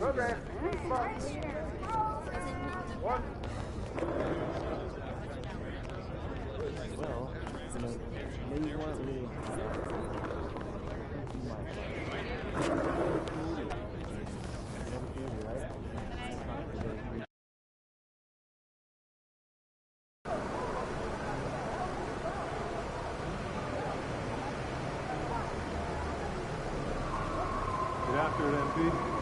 Program. One. Well, they weren't really Get after it, MP.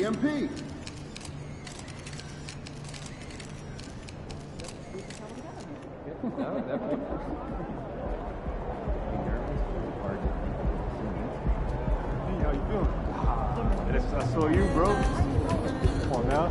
MP! No, definitely. Hey, how you feeling? I saw you, bro. Come on now.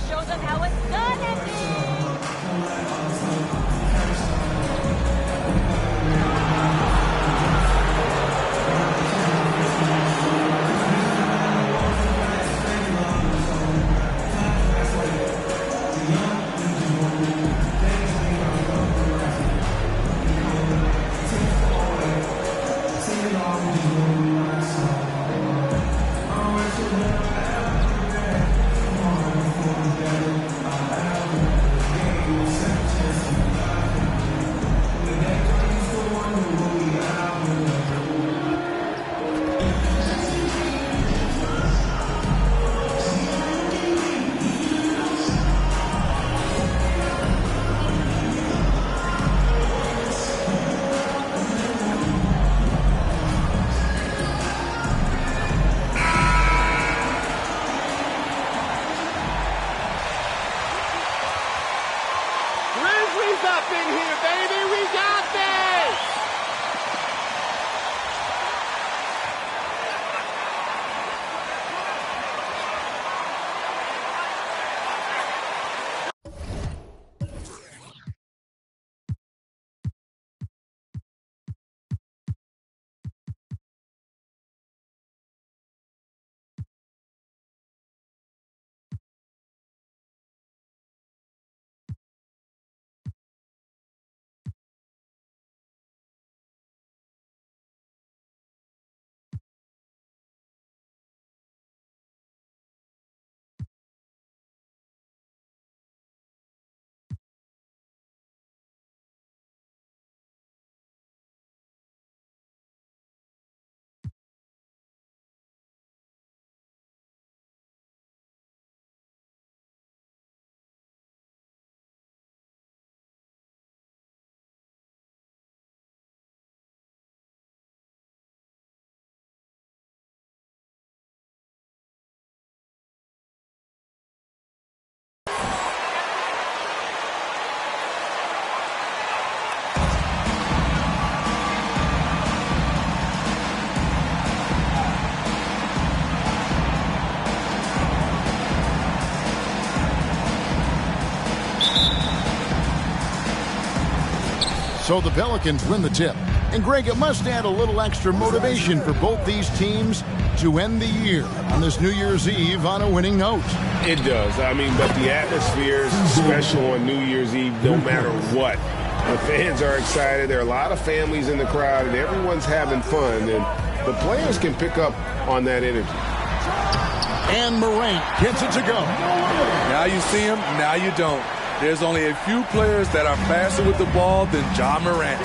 show them how it's gonna be. Up in here, baby. We got this. So the Pelicans win the tip. And Greg, it must add a little extra motivation for both these teams to end the year on this New Year's Eve on a winning note. It does. I mean, but the atmosphere is special on New Year's Eve no matter what. The fans are excited. There are a lot of families in the crowd, and everyone's having fun. And the players can pick up on that energy. And Morant gets it to go. Now you see him, now you don't. There's only a few players that are faster with the ball than Ja Morant.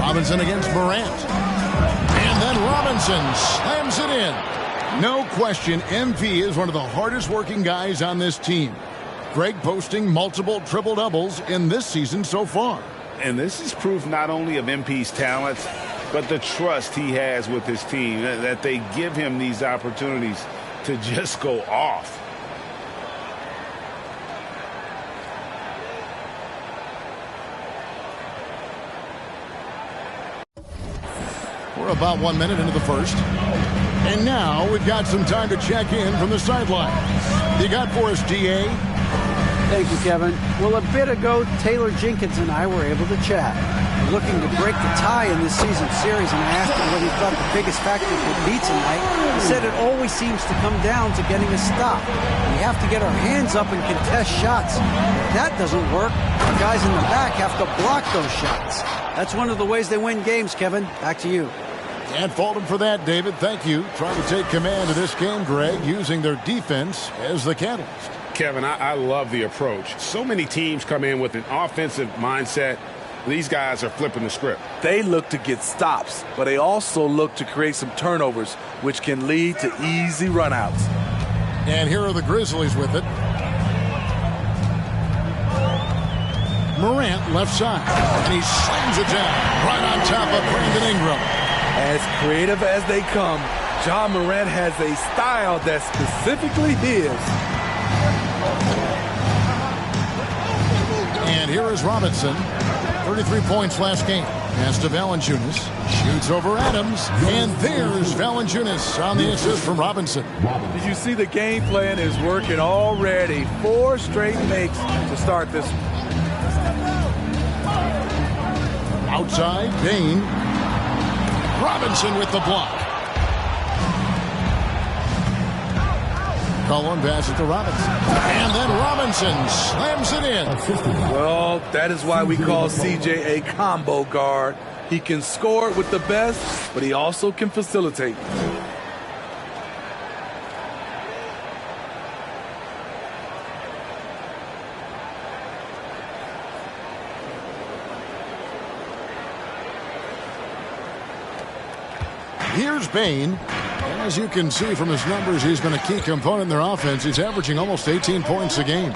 Robinson against Morant. And then Robinson slams it in. No question, MP is one of the hardest working guys on this team. Greg posting multiple triple-doubles in this season so far. And this is proof not only of MP's talents, but the trust he has with his team, that they give him these opportunities to just go off. We're about 1 minute into the first. And now we've got some time to check in from the sidelines. You got for us, D.A.? Thank you, Kevin. Well, a bit ago, Taylor Jenkins and I were able to chat. We're looking to break the tie in this season's series, and I asked him what he thought the biggest factor could be tonight. He said it always seems to come down to getting a stop. We have to get our hands up and contest shots. If that doesn't work, our guys in the back have to block those shots. That's one of the ways they win games, Kevin. Back to you. Can't fault him for that, David. Thank you. Trying to take command of this game, Greg, using their defense as the catalyst. Kevin, I love the approach. So many teams come in with an offensive mindset. These guys are flipping the script. They look to get stops, but they also look to create some turnovers, which can lead to easy runouts. And here are the Grizzlies with it. Morant left side, and he slams it down right on top of Brandon Ingram. As creative as they come, Ja Morant has a style that's specifically his. And here is Robinson, 33 points last game. Pass to Valanciunas. Shoots over Adams. And there's Valanciunas on the assist from Robinson. Did you see the game plan is working already? 4 straight makes to start this one. Outside, Bane. Robinson with the block. Cullen passes to Robinson. And then Robinson slams it in. Well, that is why we call CJ a combo guard. He can score with the best, but he also can facilitate. Here's Bane. As you can see from his numbers, he's been a key component in their offense. He's averaging almost 18 points a game.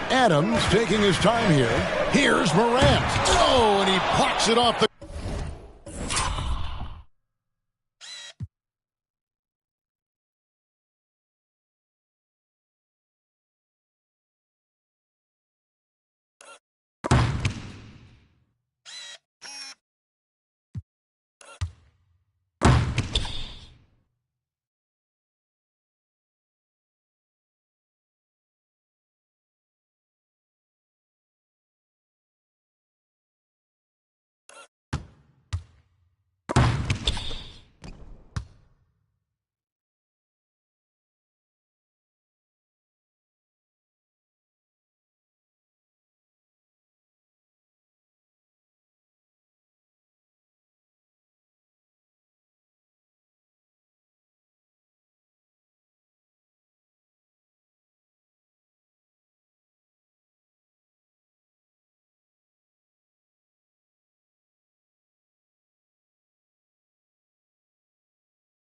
Adams taking his time here. Here's Morant. Oh, and he blocks it off the...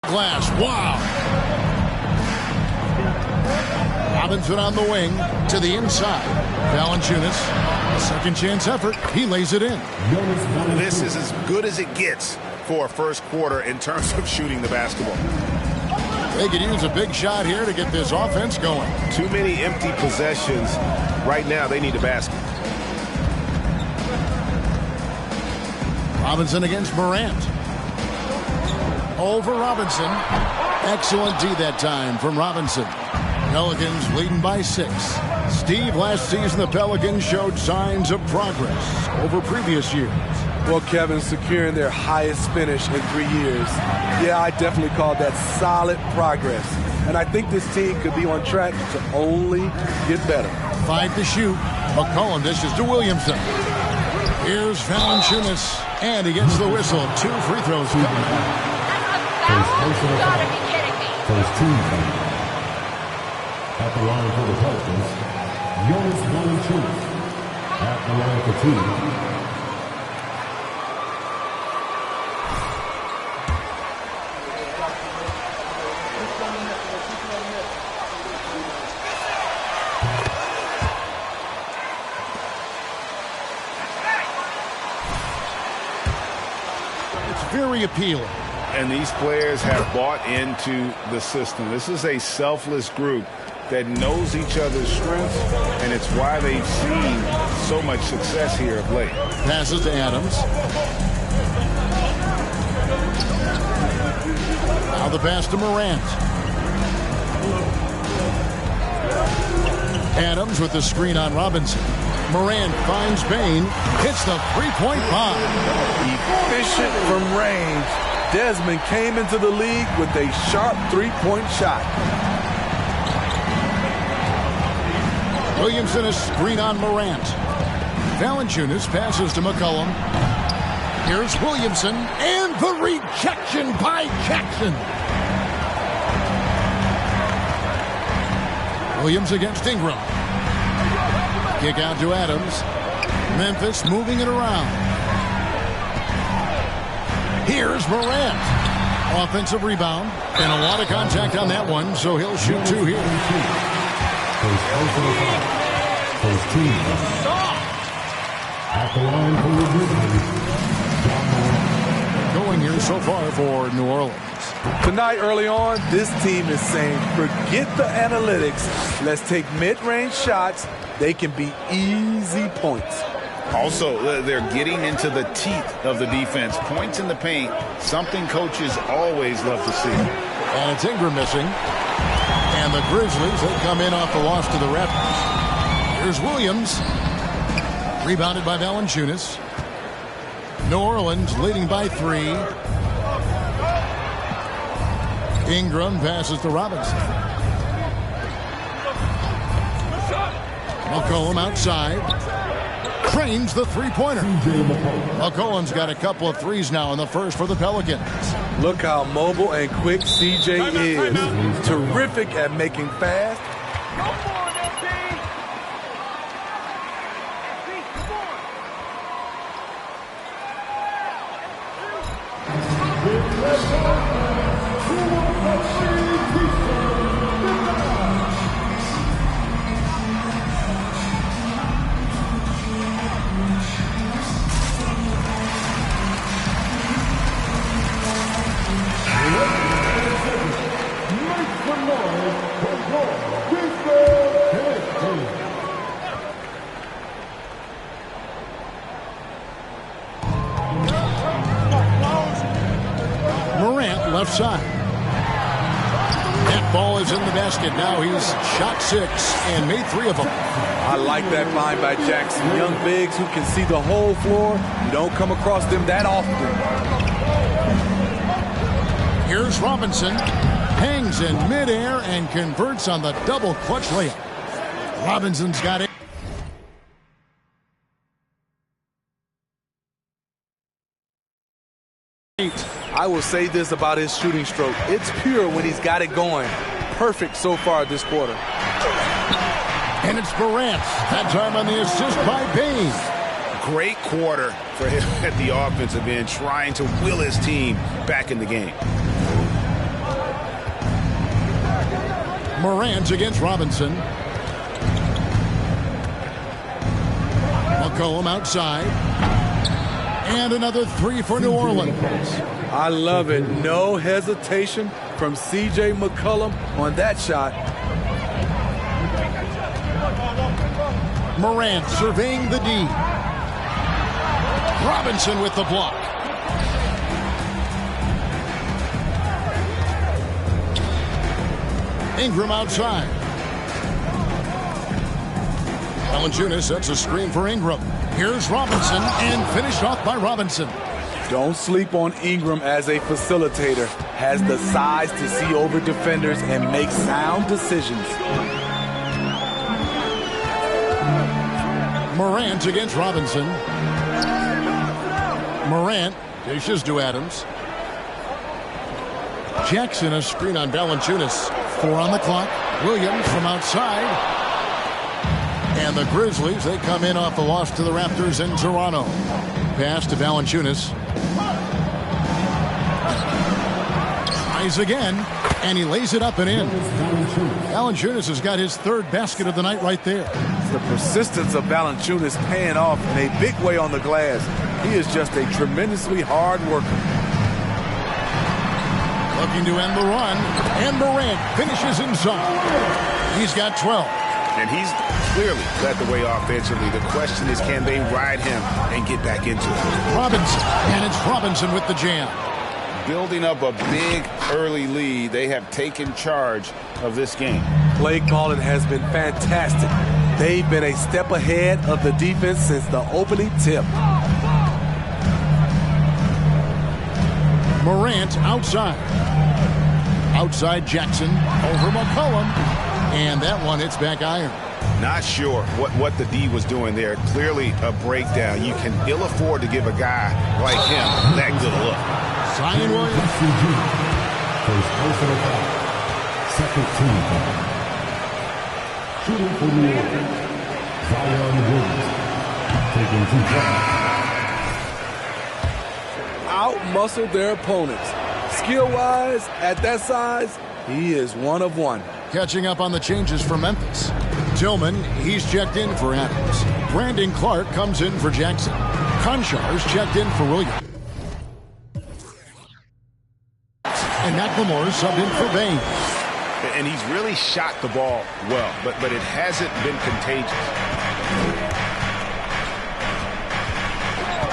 Glass. Wow. Robinson on the wing to the inside. Valanciunas, second chance effort. He lays it in. This is as good as it gets for a first quarter in terms of shooting the basketball. They could use a big shot here to get this offense going. Too many empty possessions. Right now, they need a basket. Robinson against Morant. Over Robinson. Excellent D that time from Robinson. Pelicans leading by 6. Steve, last season the Pelicans showed signs of progress over previous years. Well, Kevin, securing their highest finish in 3 years. Yeah, I definitely call that solid progress. And I think this team could be on track to only get better. 5 to shoot. McCollum dishes to Williamson. Here's Valanciunas. And he gets the whistle. 2 free throws coming. You gotta be kidding me. First team foul. At the line for the Pelicans, Jonas Valanciunas. At the line for 2. It's very appealing. And these players have bought into the system. This is a selfless group that knows each other's strengths, and it's why they've seen so much success here of late. Passes to Adams. Now the pass to Morant. Adams with the screen on Robinson. Morant finds Bane. Hits the three-point bomb. Efficient from range. Desmond came into the league with a sharp three-point shot. Williamson a screen on Morant. Valanciunas passes to McCollum. Here's Williamson and the rejection by Jackson. Williams against Ingram. Kick out to Adams. Memphis moving it around. Here's Morant. Offensive rebound. And a lot of contact on that one, so he'll shoot 2 here. First team foul. At the line for the Going here so far for New Orleans. Tonight, early on, this team is saying, forget the analytics. Let's take mid-range shots they can be easy points. Also, they're getting into the teeth of the defense. Points in the paint, something coaches always love to see. And it's Ingram missing. And the Grizzlies, they come in off the loss to the Raptors. Here's Williams. Rebounded by Valanciunas. New Orleans leading by 3. Ingram passes to Robinson. McCollum outside. Trains the three-pointer. McCollum's got a couple of threes now in the first for the Pelicans. Look how mobile and quick CJ is. Terrific at making fast. Morant left side. That ball is in the basket. Now he's shot 6 and made 3 of them. I like that find by Jackson. Young bigs who can see the whole floor. You don't come across them that often. Here's Robinson. Hangs in midair and converts on the double clutch layup. Robinson's got it. I will say this about his shooting stroke. It's pure when he's got it going. Perfect so far this quarter. And it's Morant. That time on the assist by Bain. Great quarter for him at the offensive end, trying to will his team back in the game. Morant against Robinson. McCollum outside. And another 3 for New Orleans. I love it. No hesitation from C.J. McCollum on that shot. Morant surveying the D. Robinson with the block. Ingram outside. Valanciunas sets a screen for Ingram. Here's Robinson, and finished off by Robinson. Don't sleep on Ingram as a facilitator. Has the size to see over defenders and make sound decisions. Morant against Robinson. Morant dishes to Adams. Jackson a screen on Valanciunas. 4 on the clock. Williams from outside. And the Grizzlies, they come in off the loss to the Raptors in Toronto. Pass to Valanciunas. Tries again, and he lays it up and in. Valanciunas has got his 3rd basket of the night right there. The persistence of Valanciunas paying off in a big way on the glass. He is just a tremendously hard worker. Looking to end the run, and Morant finishes inside. He's got 12. And he's clearly led the way offensively. The question is, can they ride him and get back into it? Robinson, and it's Robinson with the jam. Building up a big early lead, they have taken charge of this game. Play calling has been fantastic. They've been a step ahead of the defense since the opening tip. Morant outside. Outside Jackson over McCollum. And that one hits back iron. Not sure what the D was doing there. Clearly a breakdown. You can ill afford to give a guy like him that good a look. Zion Williams. First personal foul. Second team foul. Shooting for New Orleans. Zion Williams. Taking 2 shots. Out-muscled their opponents. Skill-wise, at that size, he is one of one. Catching up on the changes for Memphis. Tillman, he's checked in for Adams. Brandon Clark comes in for Jackson. Konchar's checked in for Williams. And McLemore subbed in for Bain. And he's really shot the ball well, but it hasn't been contagious.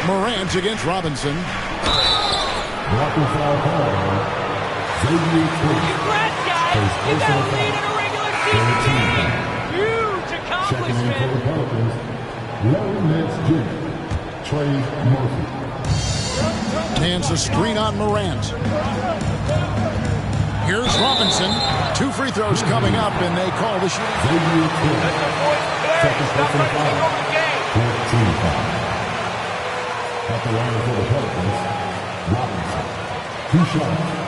Morant against Robinson. Walking foul call. Xavier Tillman. Congrats, guys! You got a lead in a regular season game! Huge Checking in accomplishment! for the Pelicans. Larry Nance Jr. Trey Murphy. Hands a screen on Morant. Here's Robinson. 2 free throws coming up, and they call the shooting. Xavier Tillman. Second personal foul. 14 foul. At the line for the Pelicans. Robinson. 2 shots.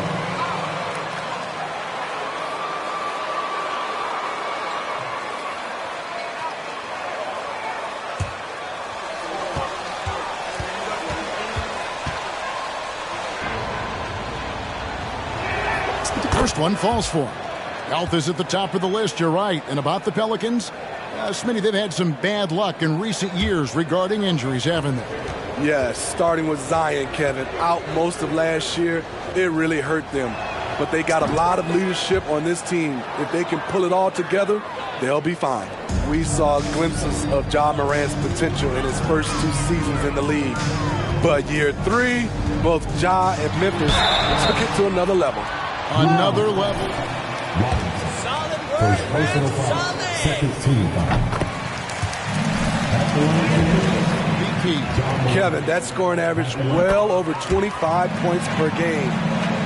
First one falls for him. Health is at the top of the list, you're right. And about the Pelicans, Smitty, they've had some bad luck in recent years regarding injuries, haven't they? Yes, starting with Zion, Kevin, out most of last year, it really hurt them. But they got a lot of leadership on this team. If they can pull it all together, they'll be fine. We saw glimpses of Ja Morant's potential in his first 2 seasons in the league. But year 3, both Ja and Memphis took it to another level. Another level. Robinson. First personal foul. Second team foul. At the line for Kevin, that scoring average well over 25 points per game.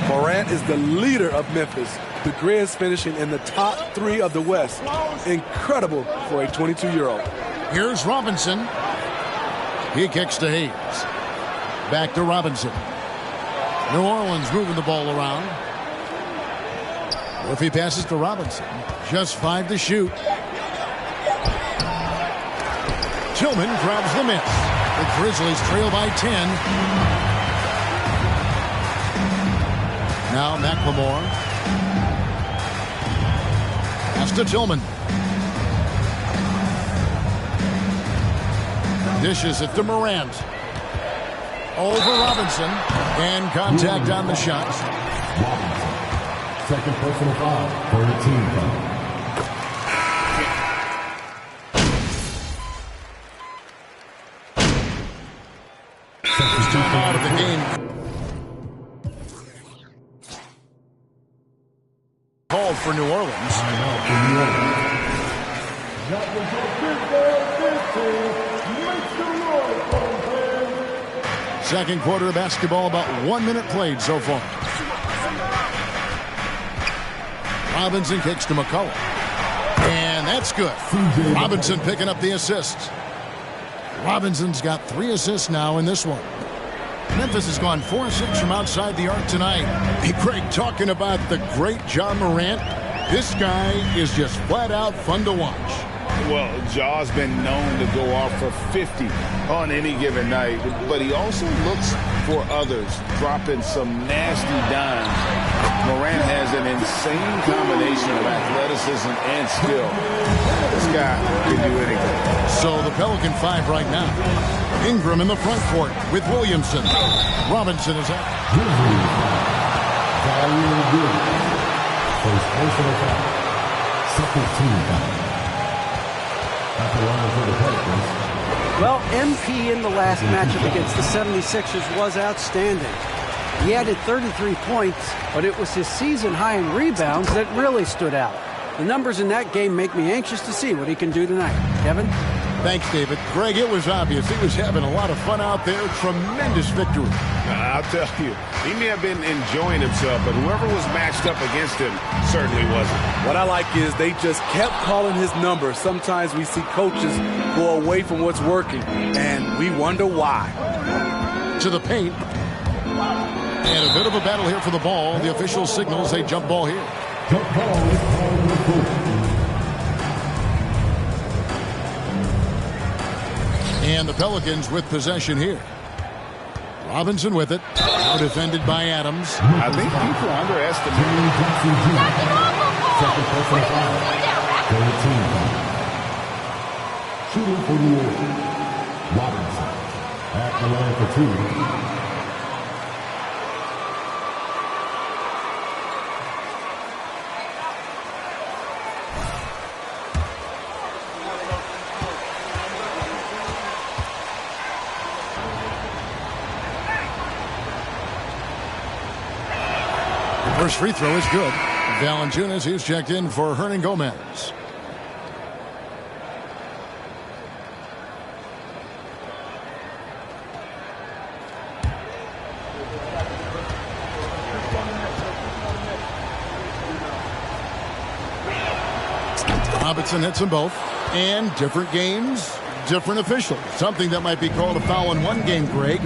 Morant is the leader of Memphis. The Grizz finishing in the top 3 of the West. Incredible for a 22-year-old. Here's Robinson. He kicks to Hayes. Back to Robinson. New Orleans moving the ball around. Murphy passes to Robinson. Just 5 to shoot. Tillman grabs the miss. The Grizzlies trail by 10. Now McLemore. Pass to Tillman. Dishes it to Morant. Over Robinson. And contact on the shots. Robinson. Second personal foul. Third team foul. Out of the game. Called for New Orleans. Second quarter of basketball, about 1 minute played so far. Robinson kicks to McCullough. And that's good. Robinson picking up the assist. Robinson's got 3 assists now in this one. Memphis has gone 4-6 from outside the arc tonight. Hey, Greg, talking about the great Ja Morant, this guy is just flat out fun to watch. Well, Ja's been known to go off for 50 on any given night, but he also looks for others, dropping some nasty dimes. Morant has an insane combination of athleticism and skill. This guy can do anything. So the Pelican 5 right now. Ingram in the front court with Williamson. Robinson is out. First personal foul. Second team foul. At the line for the Pelicans. Well, MP in the last matchup against the 76ers was outstanding. He added 33 points, but it was his season high in rebounds that really stood out. The numbers in that game make me anxious to see what he can do tonight. Kevin? Thanks, David. Greg, it was obvious. He was having a lot of fun out there. Tremendous victory. I'll tell you, he may have been enjoying himself, but whoever was matched up against him certainly wasn't. What I like is they just kept calling his number. Sometimes we see coaches go away from what's working, and we wonder why. To the paint. And a bit of a battle here for the ball. The official signals a jump ball here. Jump ball is called on the court. And the Pelicans with possession here. Robinson with it. Now defended by Adams. I think people underestimate. Second personal foul. Third team foul. Shooting for New Orleans. Robinson. At the line for 2. First free throw is good. Valanciunas is checked in for Hernan Gomez. Robinson hits them both. And different games, different officials. Something that might be called a foul in one game, Greg,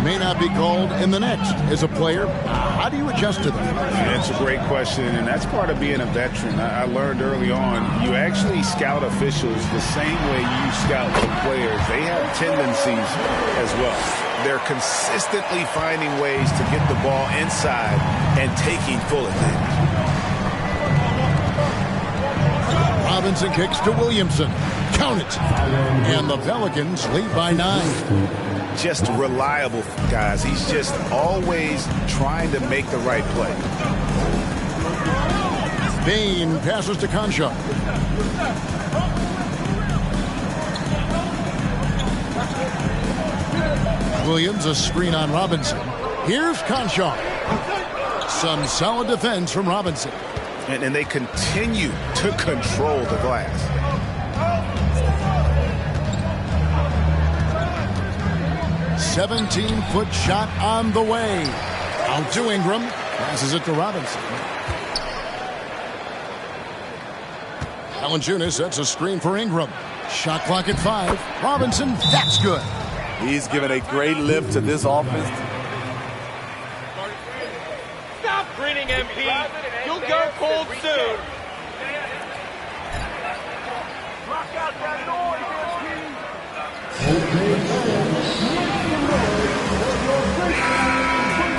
may not be called in the next. As a player, how do you adjust to that? That's a great question, and that's part of being a veteran. I learned early on, you actually scout officials the same way you scout the players. They have tendencies as well. They're consistently finding ways to get the ball inside and taking full advantage. Robinson kicks to Williamson. Count it. And the Pelicans lead by 9. Just reliable, guys. He's just always trying to make the right play. Bane passes to Concha. Williams, a screen on Robinson. Here's Concha. Some solid defense from Robinson. And they continue to control the glass. 17-foot shot on the way. Out to Ingram. Passes it to Robinson. Valanciunas sets a screen for Ingram. Shot clock at 5. Robinson, that's good. He's given a great lift to this offense. Stop grinning, MP. You'll go cold soon. Rock out that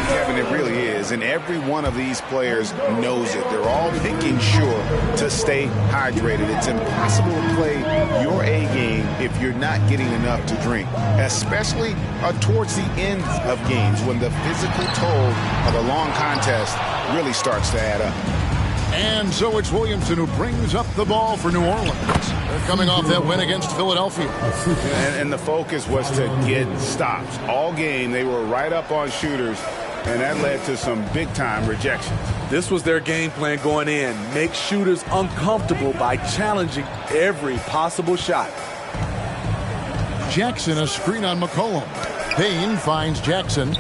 Kevin, it really is, and every one of these players knows it. They're all making sure to stay hydrated. It's impossible to play your A game if you're not getting enough to drink, especially towards the end of games when the physical toll of a long contest really starts to add up. And so it's Williamson who brings up the ball for New Orleans. They're coming off that win against Philadelphia. And the focus was to get stops. All game, they were right up on shooters, and that led to some big-time rejections. This was their game plan going in. Make shooters uncomfortable by challenging every possible shot. Jackson, a screen on McCollum. Payne finds Jackson.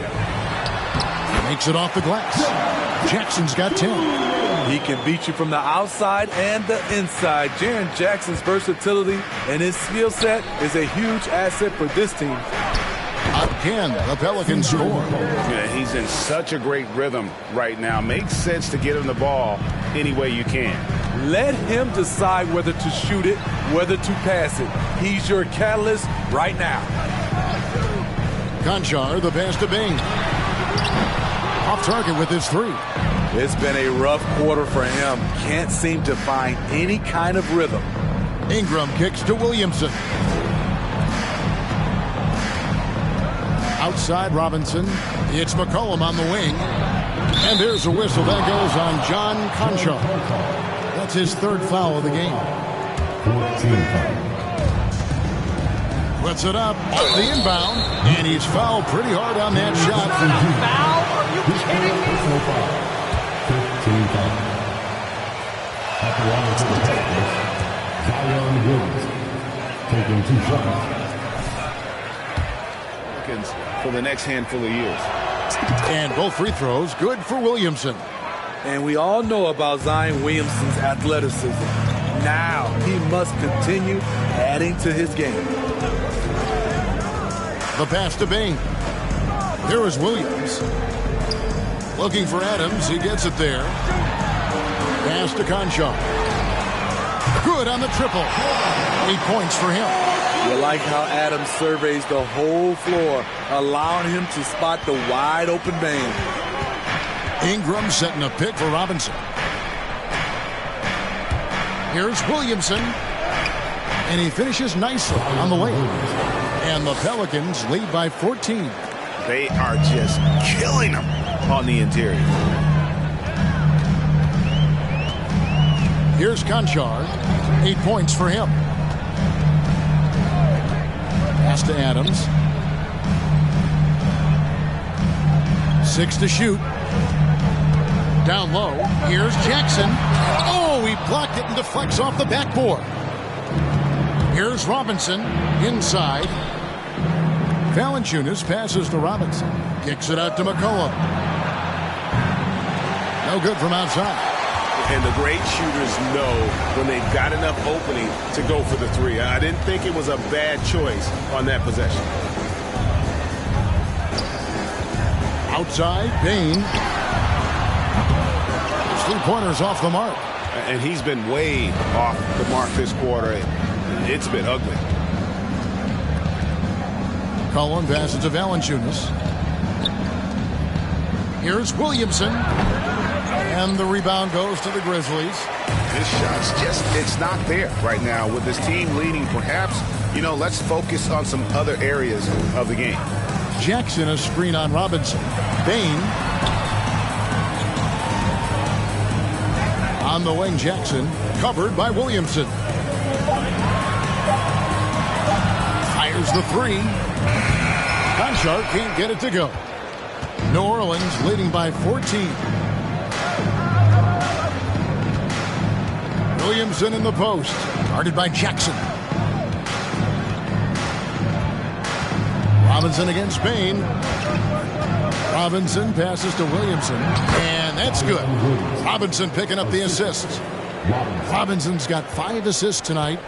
Makes it off the glass. Jackson's got 10. He can beat you from the outside and the inside. Jaren Jackson's versatility and his skill set is a huge asset for this team. Again, the Pelicans score. Yeah, he's in such a great rhythm right now. Makes sense to get him the ball any way you can. Let him decide whether to shoot it, whether to pass it. He's your catalyst right now. Conchar, the pass to Bing. Off target with his 3. It's been a rough quarter for him. Can't seem to find any kind of rhythm. Ingram kicks to Williamson. Outside Robinson. It's McCollum on the wing. And there's a whistle. That goes on John Concha. That's his 3rd foul of the game. 14 foul. Puts it up off the inbound. And he's fouled pretty hard on that shot. Foul? Are you kidding me? 15 foul. At the line for the Pelicans, Zion Williamson taking 2 shots. For the next handful of years. And both free throws good for Williamson. And we all know about Zion Williamson's athleticism. Now he must continue adding to his game. The pass to Bing. Here is Williams. Looking for Adams. He gets it there. Pass to Concha. Good on the triple. 8 points for him. You like how Adams surveys the whole floor, allowing him to spot the wide open man. Ingram setting a pick for Robinson. Here's Williamson. And he finishes nicely on the way. And the Pelicans lead by 14. They are just killing them on the interior. Here's Conchar. 8 points for him. Pass to Adams. 6 to shoot. Down low, here's Jackson. Oh, he blocked it and deflects off the backboard. Here's Robinson inside. Valanciunas passes to Robinson. Kicks it out to McCollum. No good from outside. And the great shooters know when they've got enough opening to go for the three. I didn't think it was a bad choice on that possession. Outside, Bane. 3-pointers off the mark. And he's been way off the mark this quarter. It's been ugly. Cullen passes to Valanciunas. Here's Williamson. And the rebound goes to the Grizzlies. This shot's it's not there right now. With this team leading, perhaps, let's focus on some other areas of the game. Jackson, a screen on Robinson. Bane. On the wing, Jackson. Covered by Williamson. Fires the three. Conchar can't get it to go. New Orleans leading by 14. Williamson in the post. Guarded by Jackson. Robinson against Bane. Robinson passes to Williamson. And that's good. Robinson picking up the assists. Robinson's got 5 assists tonight.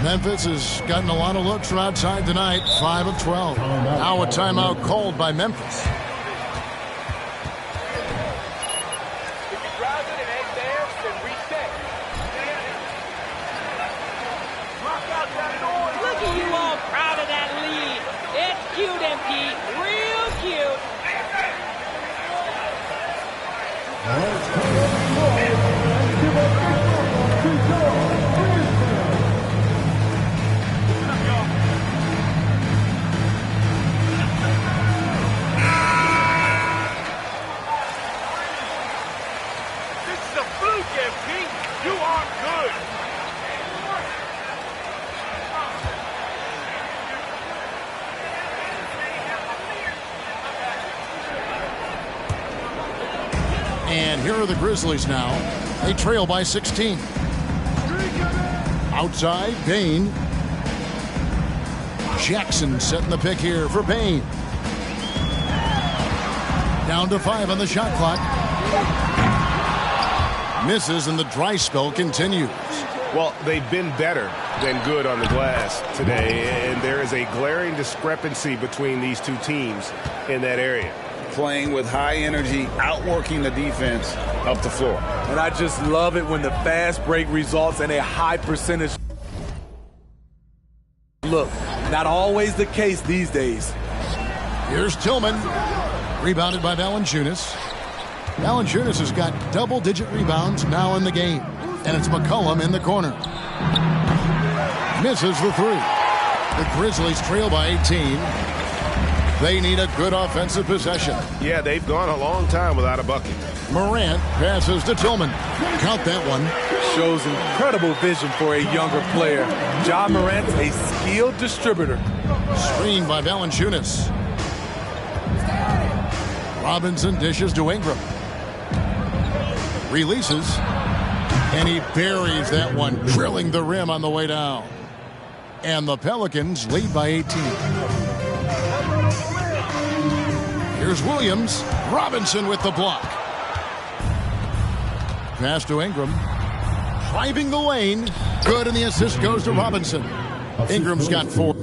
Memphis has gotten a lot of looks from outside tonight. 5 of 12. Now a timeout called by Memphis. And here are the Grizzlies now. They trail by 16. Outside, Bane. Jackson setting the pick here for Bane. Down to 5 on the shot clock. Misses and the dry spell continues. Well, they've been better than good on the glass today, and there is a glaring discrepancy between these two teams in that area. Playing with high energy, outworking the defense up the floor. And I just love it when the fast break results in a high percentage. Look, not always the case these days. Here's Tillman. Rebounded by Valanciunas. Valanciunas has got double-digit rebounds now in the game. And it's McCollum in the corner. Misses the three. The Grizzlies trail by 18. They need a good offensive possession. Yeah, they've gone a long time without a bucket. Morant passes to Tillman. Count that one. Shows incredible vision for a younger player. Ja Morant's a skilled distributor. Screen by Valanciunas. Robinson dishes to Ingram. Releases. And he buries that one, drilling the rim on the way down. And the Pelicans lead by 18. Here's Williams. Robinson with the block. Pass to Ingram. Driving the lane. Good, and the assist goes to Robinson. Ingram's got 4.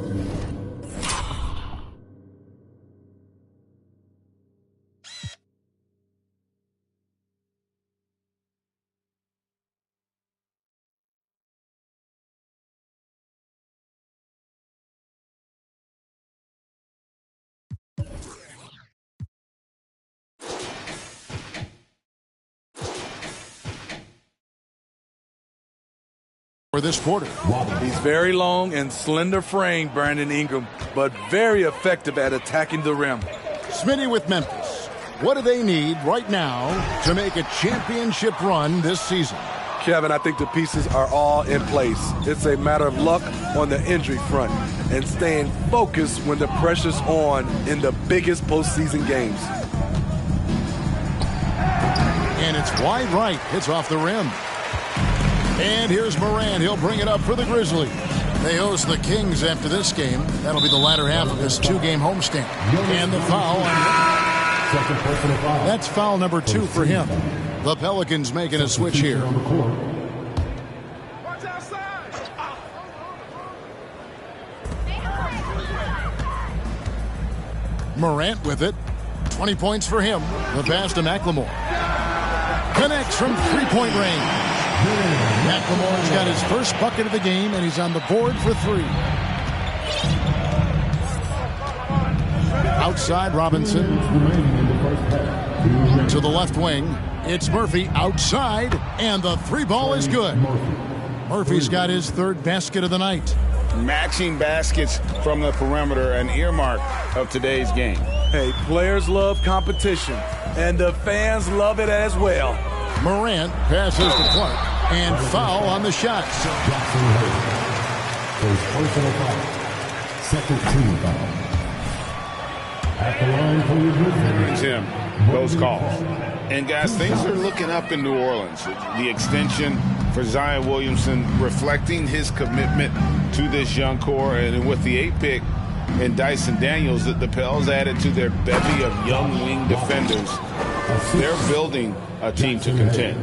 For this quarter. He's very long and slender frame, Brandon Ingram, but very effective at attacking the rim. Smitty with Memphis. What do they need right now to make a championship run this season? Kevin, I think the pieces are all in place. It's a matter of luck on the injury front and staying focused when the pressure's on in the biggest postseason games. And it's wide right. Hits off the rim. And here's Morant. He'll bring it up for the Grizzlies. They host the Kings after this game. That'll be the latter half of this 2-game homestand. And the foul. That's foul number 2 for him. The Pelicans making a switch here. Morant with it. 20 points for him. The pass to McLemore. Connects from three-point range. McLemore's got his first bucket of the game, and he's on the board for 3. Outside Robinson. To the left wing. It's Murphy outside, and the 3-ball is good. Murphy's got his 3rd basket of the night. Matching baskets from the perimeter, an earmark of today's game. Hey, players love competition, and the fans love it as well. Morant passes to Clark, and foul on the shot. Personal foul. Second team foul. At the line for your Grizzlies. Tim, those calls. And guys, things are looking up in New Orleans. The extension for Zion Williamson reflecting his commitment to this young core, and with the 8th pick and Dyson Daniels, that the Pels added to their bevy of young wing defenders. They're building a team to contend.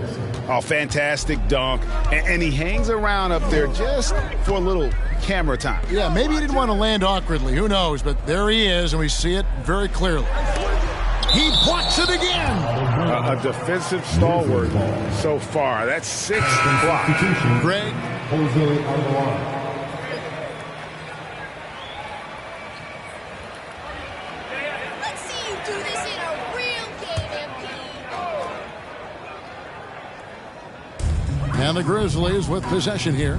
Oh, fantastic dunk. And he hangs around up there just for a little camera time. Yeah, maybe he didn't want to land awkwardly. Who knows? But there he is, and we see it very clearly. He blocks it again. A defensive stalwart so far. That's 6 blocks. Greg. Jose Alvarado. Let's see you do this in a real game, MP. And the Grizzlies with possession here.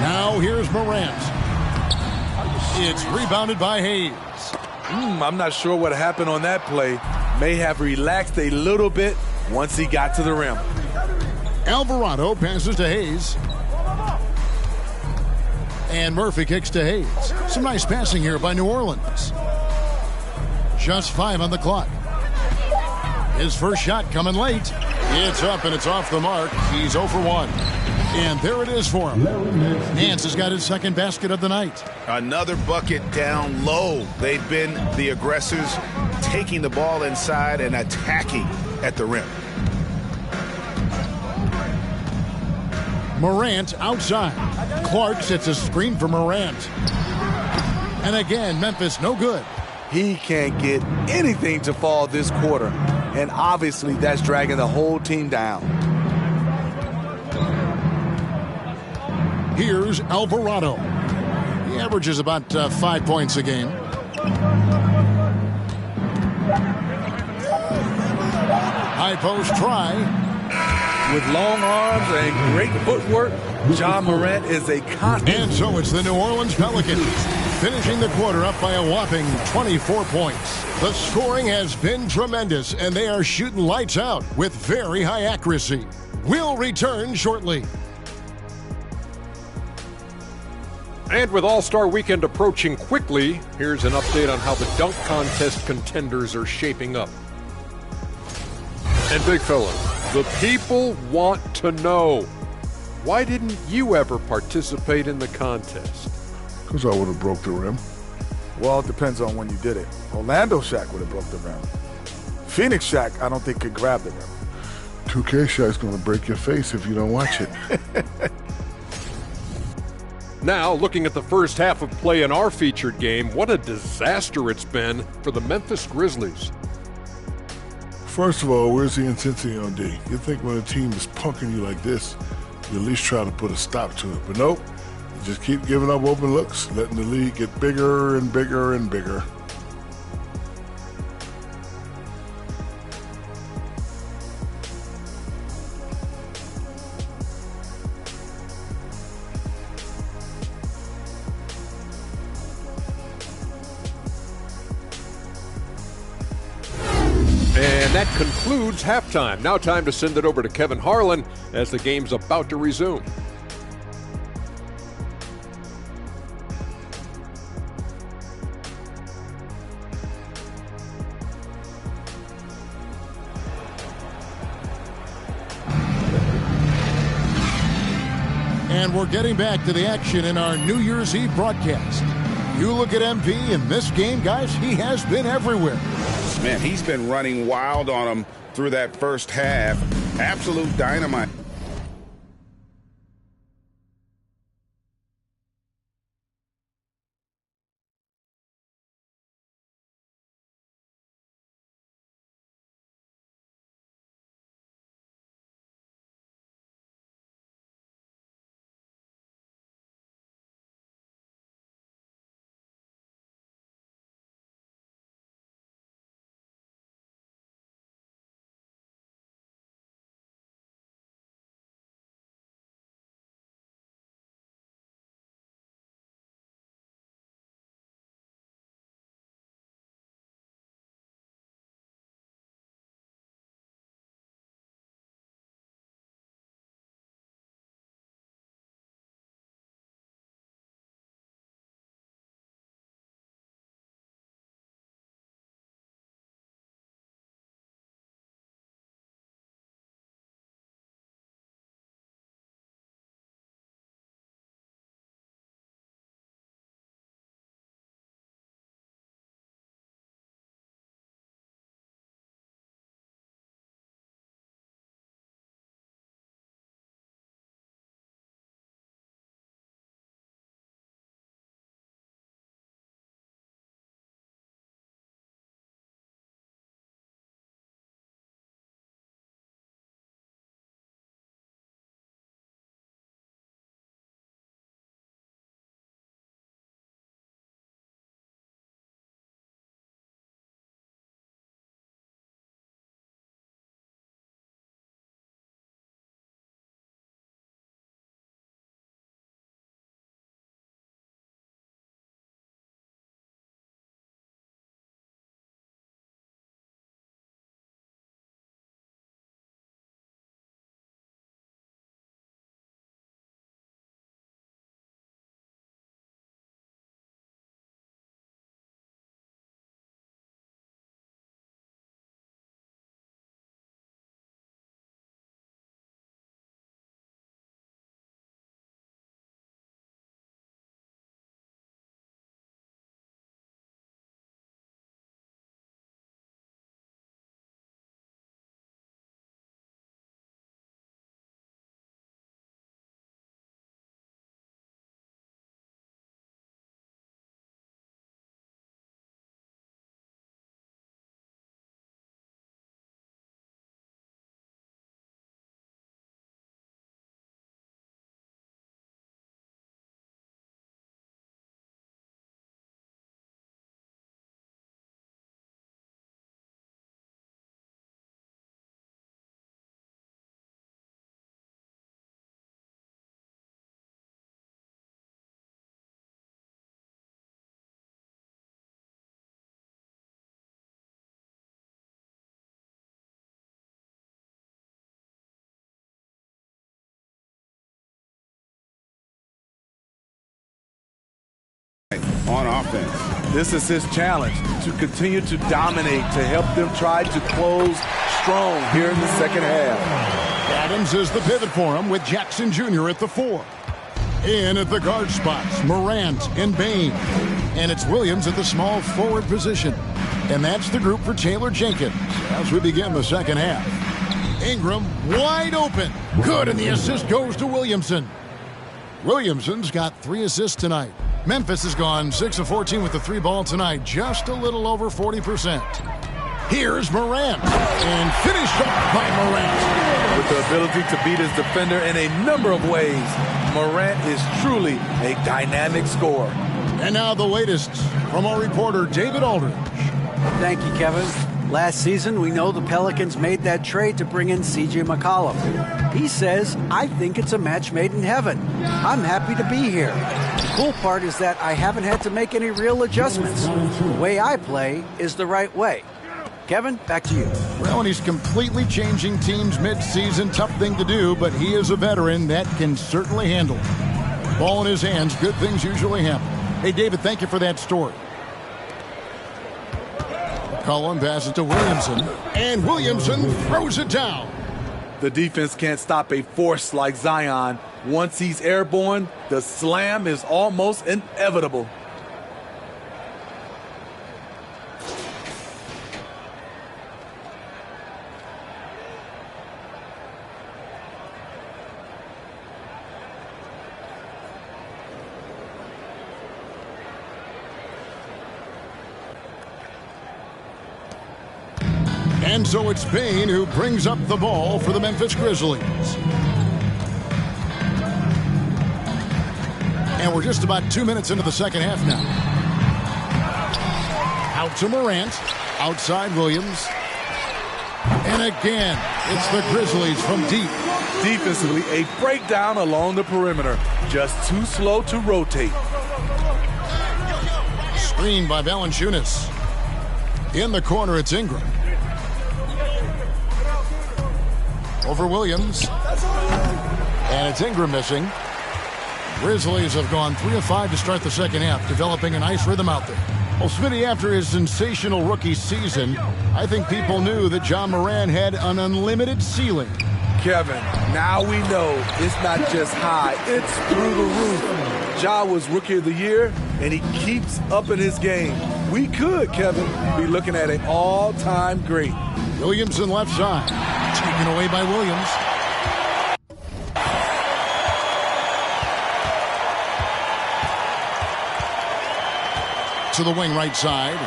Now here's Morant. It's rebounded by Hayes. I'm not sure what happened on that play. May have relaxed a little bit once he got to the rim. Alvarado passes to Hayes. And Murphy kicks to Hayes. Some nice passing here by New Orleans. Just 5 on the clock. His first shot coming late. It's up and it's off the mark. He's 0 for 1. And there it is for him. Nance has got his 2nd basket of the night. Another bucket down low. They've been the aggressors, taking the ball inside and attacking at the rim. Morant outside. Clark sets a screen for Morant. And again, Memphis no good. He can't get anything to fall this quarter. And obviously that's dragging the whole team down. Here's Alvarado. He averages about 5 points a game. High post try. With long arms and great footwork, Ja Morant is a constant. And so it's the New Orleans Pelicans finishing the quarter up by a whopping 24 points. The scoring has been tremendous, and they are shooting lights out with very high accuracy. We'll return shortly. And with All-Star Weekend approaching quickly, here's an update on how the dunk contest contenders are shaping up. And big fella, the people want to know, why didn't you ever participate in the contest? Because I would have broke the rim. Well, it depends on when you did it. Orlando Shaq would have broke the rim. Phoenix Shaq, I don't think could grab the rim. 2K Shaq's going to break your face if you don't watch it. Now, looking at the first half of play in our featured game, what a disaster it's been for the Memphis Grizzlies. First of all, where's the intensity on D? You think when a team is punking you like this, you at least try to put a stop to it. But nope, you just keep giving up open looks, letting the lead get bigger and bigger and bigger. And that concludes halftime. Now time to send it over to Kevin Harlan as the game's about to resume. And we're getting back to the action in our New Year's Eve broadcast. You look at MP in this game, guys, he has been everywhere. Man, he's been running wild on them through that first half. Absolute dynamite. On offense. This is his challenge, to continue to dominate, to help them try to close strong here in the second half. Adams is the pivot for him with Jackson Jr. at the 4. In at the guard spots, Morant and Bain. And it's Williams at the small forward position. And that's the group for Taylor Jenkins as we begin the second half. Ingram wide open. Good, and the assist goes to Williamson. Williamson's got 3 assists tonight. Memphis has gone 6 of 14 with the 3 ball tonight, just a little over 40%. Here's Morant, and finished off by Morant. With the ability to beat his defender in a number of ways, Morant is truly a dynamic scorer. And now the latest from our reporter, David Aldridge. Thank you, Kevin. Last season, we know the Pelicans made that trade to bring in C.J. McCollum. He says, I think it's a match made in heaven. I'm happy to be here. The cool part is that I haven't had to make any real adjustments. The way I play is the right way. Kevin, back to you. Well, and he's completely changing teams mid-season. Tough thing to do, but he is a veteran that can certainly handle it. Ball in his hands, good things usually happen. Hey, David, thank you for that story. McCollum passes to Williamson, and Williamson throws it down. The defense can't stop a force like Zion, Once he's airborne, the slam is almost inevitable. And so it's Payne who brings up the ball for the Memphis Grizzlies. And we're just about 2 minutes into the second half now. Out to Morant. Outside Williams. And again, it's the Grizzlies from deep. Defensively, a breakdown along the perimeter. Just too slow to rotate. Screened by Valanciunas. In the corner, it's Ingram. Over Williams. And it's Ingram missing. Grizzlies have gone 3 of 5 to start the second half, developing a nice rhythm out there. Well, Smitty, after his sensational rookie season, I think people knew that Ja Morant had an unlimited ceiling. Kevin, now we know it's not just high, it's through the roof. Ja was Rookie of the Year, and he keeps upping his game. We could, Kevin, be looking at an all-time great. Williamson left side. Taken away by Williams. To the wing right side.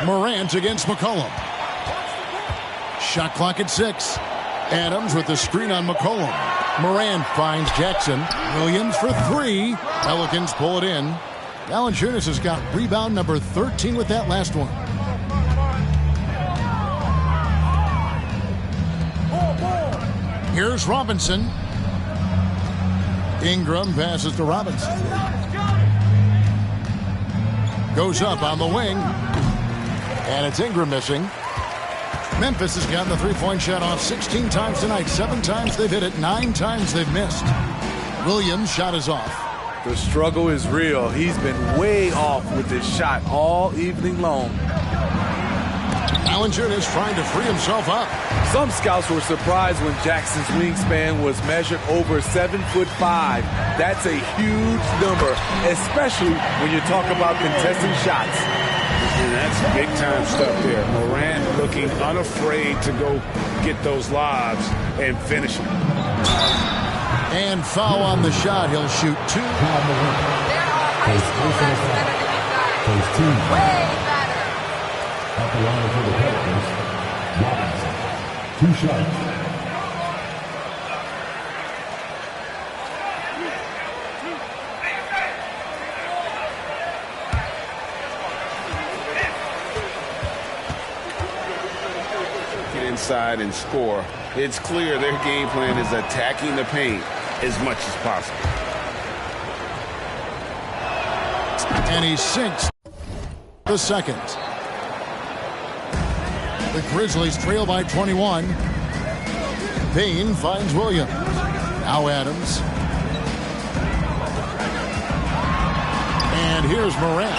Morant against McCollum. Shot clock at 6. Adams with the screen on McCollum. Morant finds Jackson. Williams for 3. Pelicans pull it in. Valanciunas has got rebound number 13 with that last one. Here's Robinson. Ingram passes to Robinson. Goes up on the wing. And it's Ingram missing. Memphis has gotten the three-point shot off 16 times tonight. 7 times they've hit it. 9 times they've missed. Williams' shot is off. The struggle is real. He's been way off with this shot all evening long. Valanciunas trying to free himself up. Some scouts were surprised when Jackson's wingspan was measured over 7'5". That's a huge number, especially when you talk about contesting shots. And that's big-time stuff there. Morant looking unafraid to go get those lobs and finish them. And foul on the shot. He'll shoot 2. Way better. At the line for the Pelicans, Robinson. 2 shots. Get inside and score. It's clear their game plan is attacking the paint as much as possible. And he sinks the second. The Grizzlies trail by 21. Payne finds Williams. Now Adams. And here's Morant.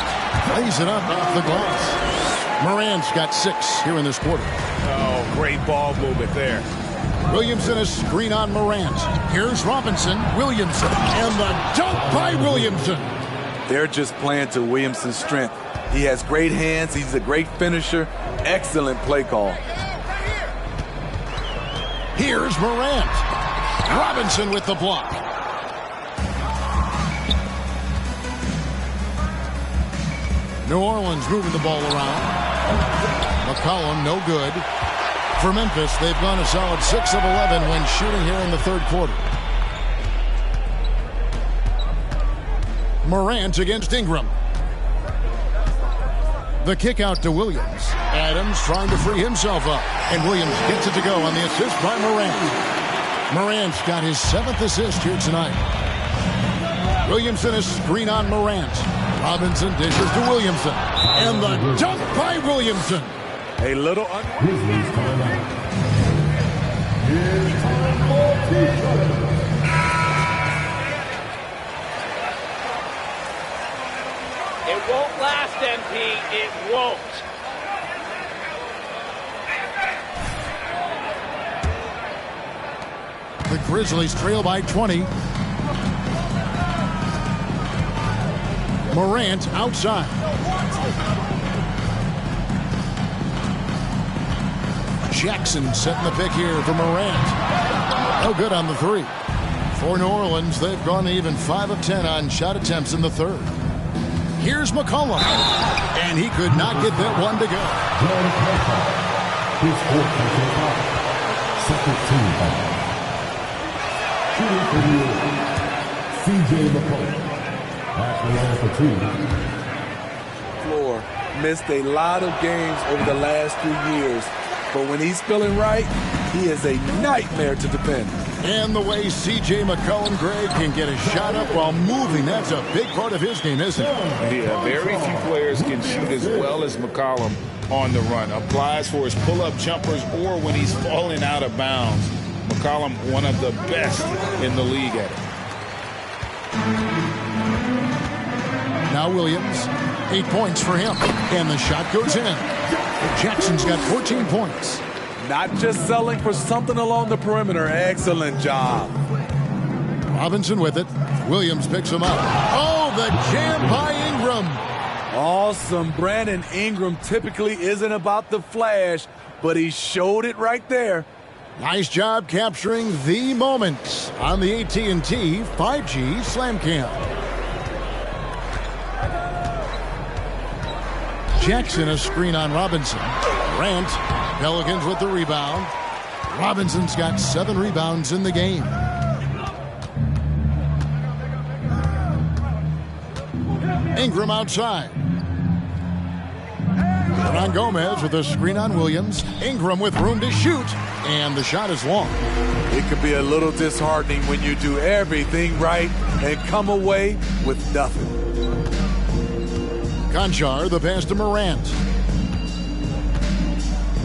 Plays it up off the glass. Morant's got 6 here in this quarter. Oh, great ball movement there. Williamson a screen on Morant. Here's Robinson. Williamson. And the dunk by Williamson. They're just playing to Williamson's strength. He has great hands. He's a great finisher. Excellent play call. Here's Morant. Robinson with the block. New Orleans moving the ball around. McCollum no good. For Memphis, they've gone a solid 6 of 11 when shooting here in the third quarter. Morant against Ingram. The kick out to Williams. Adams trying to free himself up. And Williams gets it to go on the assist by Morant. Morant's got his 7th assist here tonight. Williamson is screen on Morant. Robinson dishes to Williamson. And the dunk by Williamson. A little Grizzlies timeout. Here's time for 2 shots. It won't last, MP. It won't. Grizzlies trail by 20. Morant outside. Jackson setting the pick here for Morant. No good on the three. For New Orleans, they've gone even 5 of 10 on shot attempts in the third. Here's McCollum. And he could not get that one to go. His fourth personal foul. Second team foul. Shooting for New Orleans, C.J. McCollum. At the line for two. Floor missed a lot of games over the last few years, but when he's feeling right, he is a nightmare to defend. And the way C.J. McCollum, Greg, can get a shot up while moving, that's a big part of his game, isn't it? Yeah, very few players can shoot as well as McCollum on the run. Applies for his pull-up jumpers or when he's falling out of bounds. McCollum, one of the best in the league at it. Now Williams, 8 points for him. And the shot goes in. Jackson's got 14 points. Not just selling for something along the perimeter. Excellent job. Robinson with it. Williams picks him up. Oh, the jam by Ingram. Awesome. Brandon Ingram typically isn't about the flash, but he showed it right there. Nice job capturing the moments on the AT&T 5G Slam Cam. Jackson a screen on Robinson. Grant, Pelicans with the rebound. Robinson's got 7 rebounds in the game. Ingram outside. Hernan Gomez with a screen on Williams. Ingram with room to shoot. And the shot is long. It could be a little disheartening when you do everything right and come away with nothing. Conchar, the pass to Morant.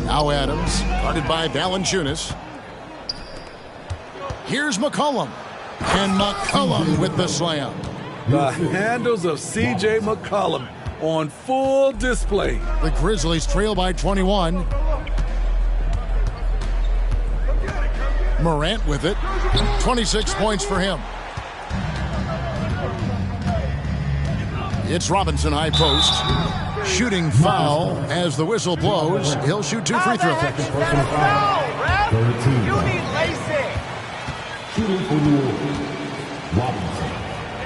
Now Adams, guarded by Valanciunas. Here's McCollum. And McCollum with the slam. The handles of C.J. McCollum on full display. The Grizzlies trail by 21. Morant with it. 26 points for him. It's Robinson high post. Shooting foul as the whistle blows. He'll shoot 2 free throws. You need laces. Shooting for New Orleans, Robinson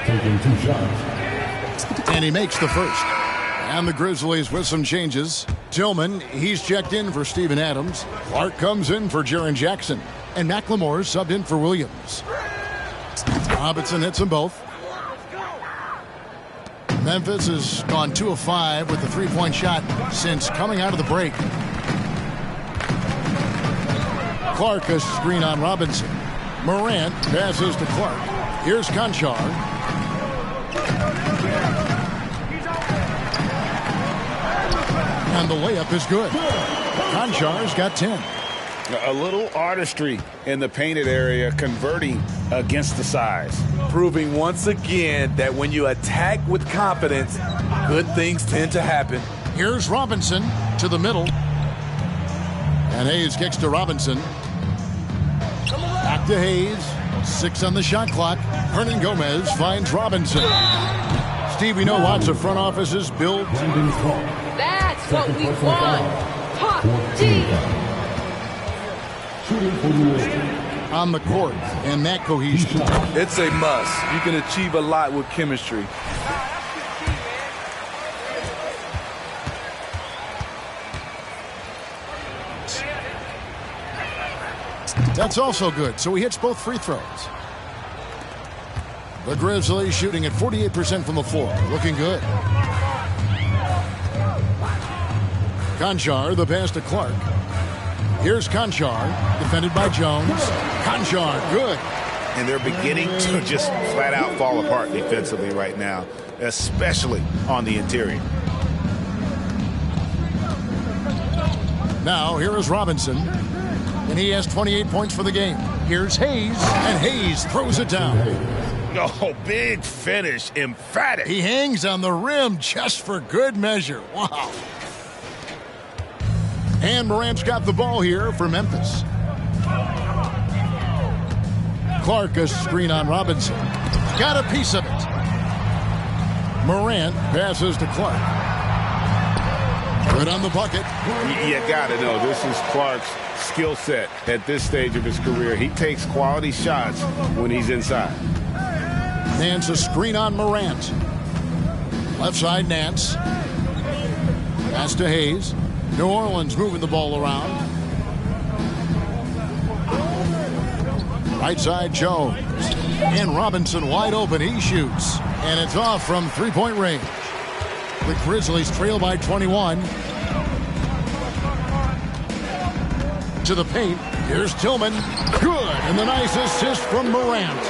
taking 2 shots. And he makes the first. And the Grizzlies with some changes. Tillman, he's checked in for Steven Adams. Clark comes in for Jaren Jackson. And McLemore subbed in for Williams. Robinson hits them both. Memphis has gone 2 of 5 with the 3-point shot since coming out of the break. Clark a screen on Robinson. Morant passes to Clark. Here's Conchar. And the layup is good. Conchar's got 10. A little artistry in the painted area, converting against the size. Proving once again that when you attack with confidence, good things tend to happen. Here's Robinson to the middle. And Hayes kicks to Robinson. Back to Hayes. 6 on the shot clock. Hernan Gomez finds Robinson. Steve, we know lots of front offices build. That's what we want. Top D. On the court and that cohesion. It's a must. You can achieve a lot with chemistry. That's also good. So he hits both free throws. The Grizzlies shooting at 48% from the floor. Looking good. Conchar, the pass to Clark. Here's Conchar, defended by Jones. Conchar, good. And they're beginning to just flat out fall apart defensively right now, especially on the interior. Now, here is Robinson, and he has 28 points for the game. Here's Hayes, and Hayes throws it down. Oh, big finish, emphatic. He hangs on the rim just for good measure. Wow. And Morant's got the ball here for Memphis. Clark, a screen on Robinson. Got a piece of it. Morant passes to Clark. Good on the bucket. You got to know, this is Clark's skill set at this stage of his career. He takes quality shots when he's inside. Nance, a screen on Morant. Left side, Nance. Pass to Hayes. New Orleans moving the ball around. Right side, Jones. And Robinson wide open. He shoots. And it's off from three-point range. The Grizzlies trail by 21. To the paint. Here's Tillman. Good. And the nice assist from Morant.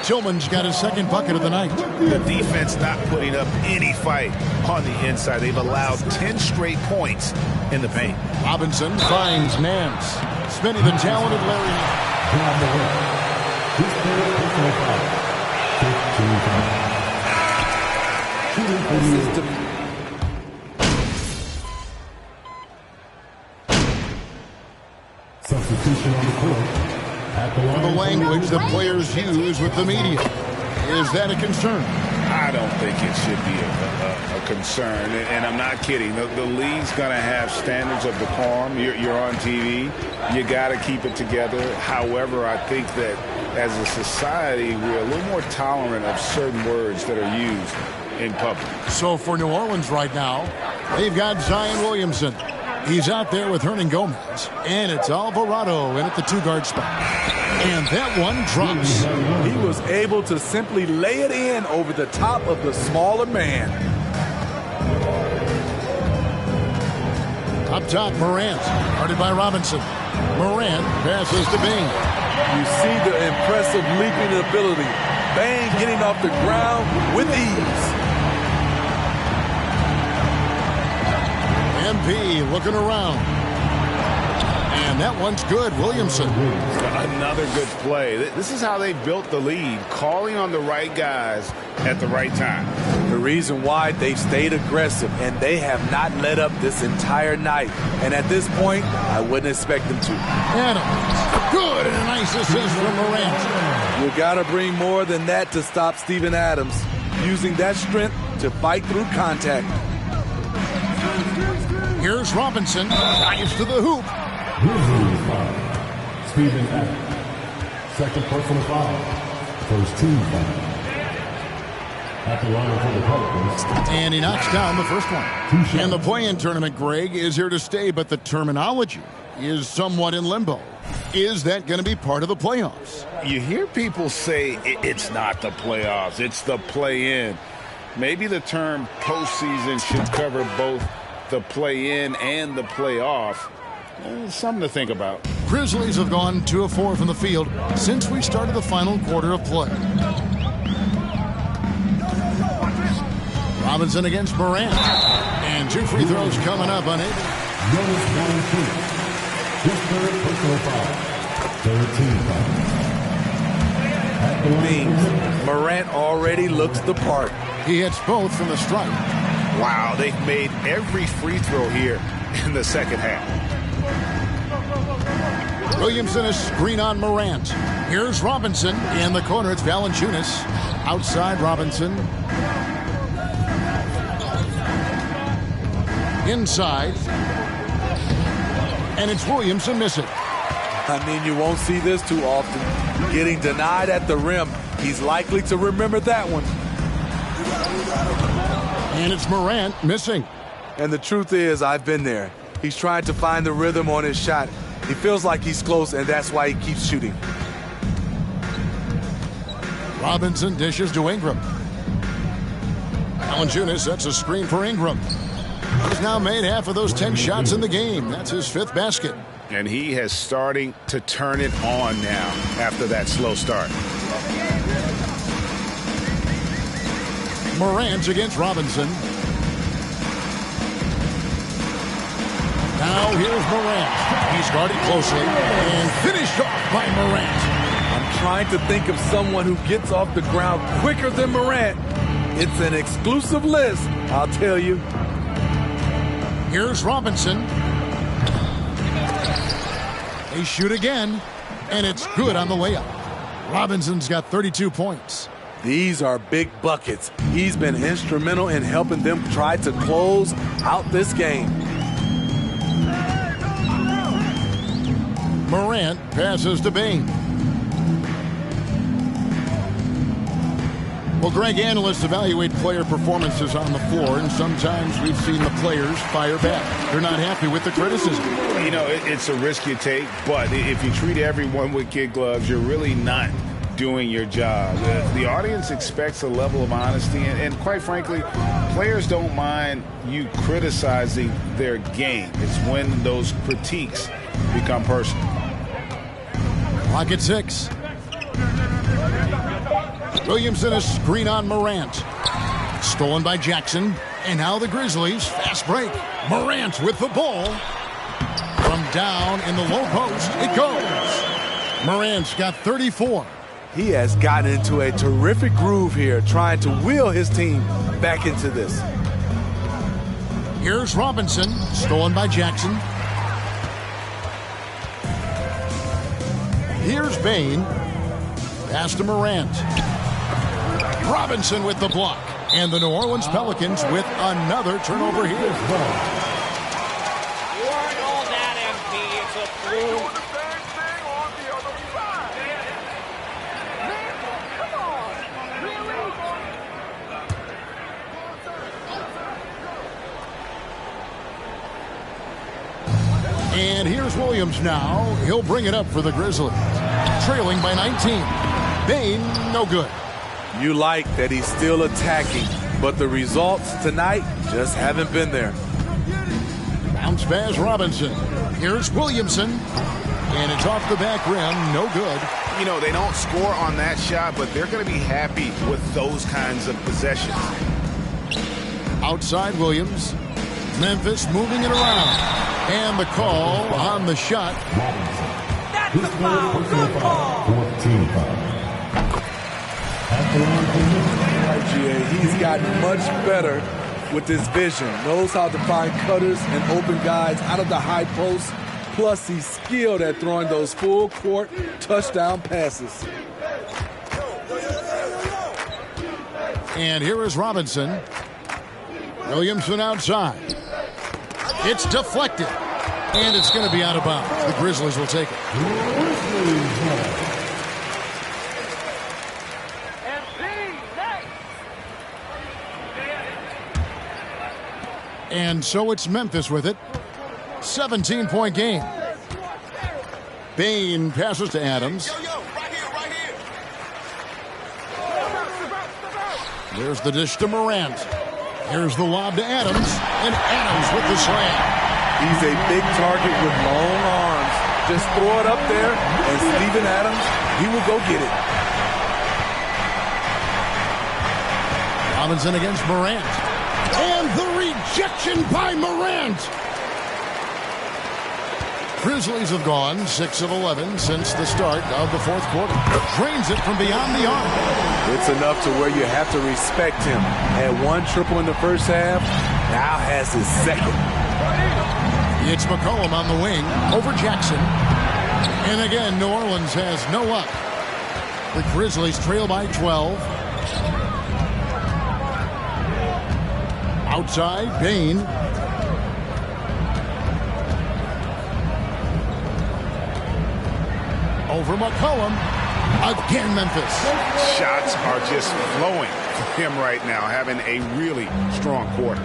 Tillman's got his second bucket of the night. The defense not putting up any fight on the inside. They've allowed 10 straight points in the paint. Robinson finds Nance. Spinning the talented Larry Substitution on the court. The language that players use with the media. Is that a concern? I don't think it should be a concern, and I'm not kidding. The league's going to have standards of decorum. You're on TV. You got to keep it together. However, I think that as a society, we're a little more tolerant of certain words that are used in public. So for New Orleans right now, they've got Zion Williamson. He's out there with Hernan Gomez. And it's Alvarado in at the two-guard spot. And that one drops. He was able to simply lay it in over the top of the smaller man. Up top, Morant. Guarded by Robinson. Morant passes to Bing. You see the impressive leaping ability. Bang getting off the ground with ease. MP looking around. And that one's good. Williamson. Another good play. This is how they built the lead, calling on the right guys at the right time. The reason why they've stayed aggressive, and they have not let up this entire night. And at this point, I wouldn't expect them to. Adams. Good. And a nice assist from Morant. You got to bring more than that to stop Steven Adams. Using that strength to fight through contact. Here's Robinson. Dives to the hoop. Steven Adams. Second personal foul. First team foul. At the line for the Pelicans. And he knocks down the first one. And the play-in tournament, Greg, is here to stay, but the terminology is somewhat in limbo. Is that going to be part of the playoffs? You hear people say it's not the playoffs, it's the play-in. Maybe the term postseason should cover both the play-in and the playoff. Something to think about. Grizzlies have gone 2 of 4 from the field since we started the final quarter of play. Robinson against Morant. And 2 free throws coming up on it. His third personal foul. Third team foul. Means Morant already looks the part. He hits both from the stripe. Wow, they've made every free throw here in the second half. Williamson, a screen on Morant. Here's Robinson. In the corner, it's Valanciunas. Outside, Robinson. Inside. And it's Williamson missing. I mean, you won't see this too often. Getting denied at the rim. He's likely to remember that one. And it's Morant missing. And the truth is, I've been there. He's trying to find the rhythm on his shot. He feels like he's close, and that's why he keeps shooting. Robinson dishes to Ingram. Valanciunas sets a screen for Ingram. He's now made half of those 10 shots in the game. That's his 5th basket. And he has starting to turn it on now after that slow start. Morant against Robinson. Now here's Morant. He's guarded closely and finished off by Morant. I'm trying to think of someone who gets off the ground quicker than Morant. It's an exclusive list, I'll tell you. Here's Robinson. They shoot again, and it's good on the layup. Robinson's got 32 points. These are big buckets. He's been instrumental in helping them try to close out this game. Morant passes to Bane. Well, Greg, analysts evaluate player performances on the floor, and sometimes we've seen the players fire back. They're not happy with the criticism. You know, it's a risk you take, but if you treat everyone with kid gloves, you're really not doing your job. The audience expects a level of honesty, and quite frankly, players don't mind you criticizing their game. It's when those critiques become personal. Clock at 6. Williamson a screen on Morant. Stolen by Jackson. And now the Grizzlies. Fast break. Morant with the ball. From down in the low post, it goes. Morant's got 34. He has gotten into a terrific groove here, trying to wheel his team back into this. Here's Robinson. Stolen by Jackson. Here's Bane. Pass to Morant. Robinson with the block. And the New Orleans Pelicans with another turnover here. You aren't all that, MP. It's a fluke. And here's Williams now. He'll bring it up for the Grizzlies. Trailing by 19. Bane, no good. You like that he's still attacking, but the results tonight just haven't been there. Bounce pass Robinson. Here's Williamson. And it's off the back rim. No good. You know, they don't score on that shot, but they're going to be happy with those kinds of possessions. Outside Williams. Memphis moving it around. And the call on the shot. That's a foul. Good call. 14 foul. Right, GA, he's gotten much better with his vision. Knows how to find cutters and open guys out of the high post. Plus, he's skilled at throwing those full court touchdown passes. And here is Robinson. Williamson outside. It's deflected. And it's going to be out of bounds. The Grizzlies will take it. And so it's Memphis with it. 17-point game. Bane passes to Adams. There's the dish to Morant. Here's the lob to Adams. And Adams with the slam. He's a big target with long arms. Just throw it up there, and Steven Adams, he will go get it. Robinson against Morant. And the rejection by Morant. Grizzlies have gone 6 of 11 since the start of the fourth quarter. Drains it from beyond the arc. It's enough to where you have to respect him. Had one triple in the first half, now has his second. It's McCollum on the wing over Jackson. And again, New Orleans has no luck. The Grizzlies trail by 12. Outside, Bane. Over McCollum. Again, Memphis. Shots are just flowing for him right now, having a really strong quarter.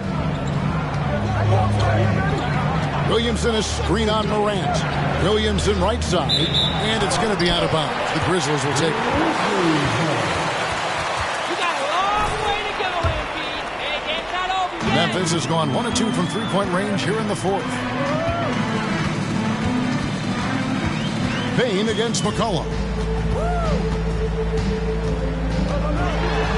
Williamson a screen on Morant. Williamson right side. And it's going to be out of bounds. The Grizzlies will take it. You got a long way to go, Embiid. And it's not over yet. Memphis has gone 1 of 2 from three-point range here in the fourth. Bane against McCollum.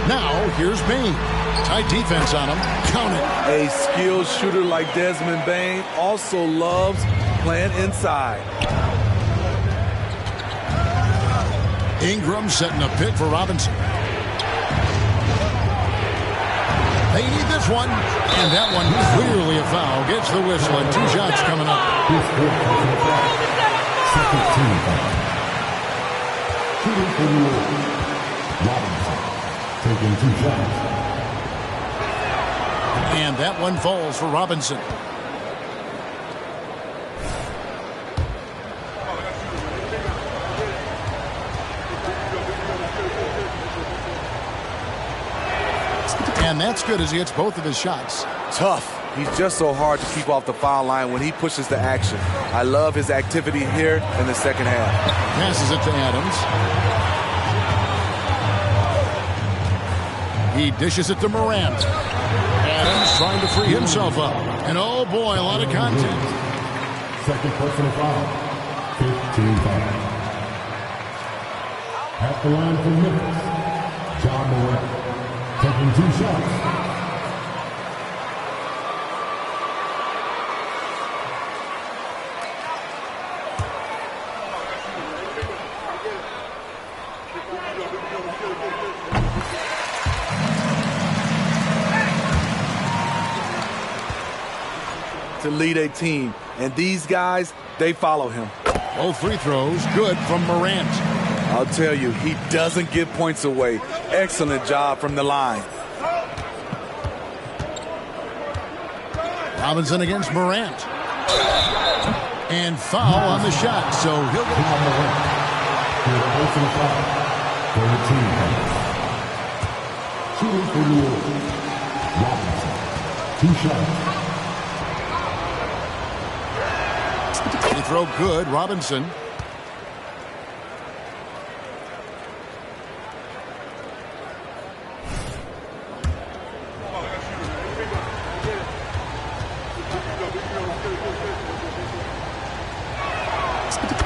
Now, here's Bane. Tight defense on him. Count it. A skilled shooter like Desmond Bane also loves playing inside. Ingram setting a pick for Robinson. They need this one. And that one clearly a foul. Gets the whistle and 2 shots coming up. Shooting for the Warriors, Robinson, taking 2 shots. And that one falls for Robinson. And that's good as he hits both of his shots. Tough. He's just so hard to keep off the foul line when he pushes the action. I love his activity here in the second half. Passes it to Adams. He dishes it to Morant. Adams trying to free himself up. And oh boy, a lot of contact. Second personal foul. 15 fouls. At the line for Memphis, John Morant, taking 2 shots. To lead a team, and these guys, they follow him. Both free throws good from Morant. I'll tell you, he doesn't give points away. Excellent job from the line. Robinson against Morant. And foul on the shot, so he'll get personal foul. 13 fouls. Shooting for the Warriors, Robinson, 2 shots. Free throw good, Robinson.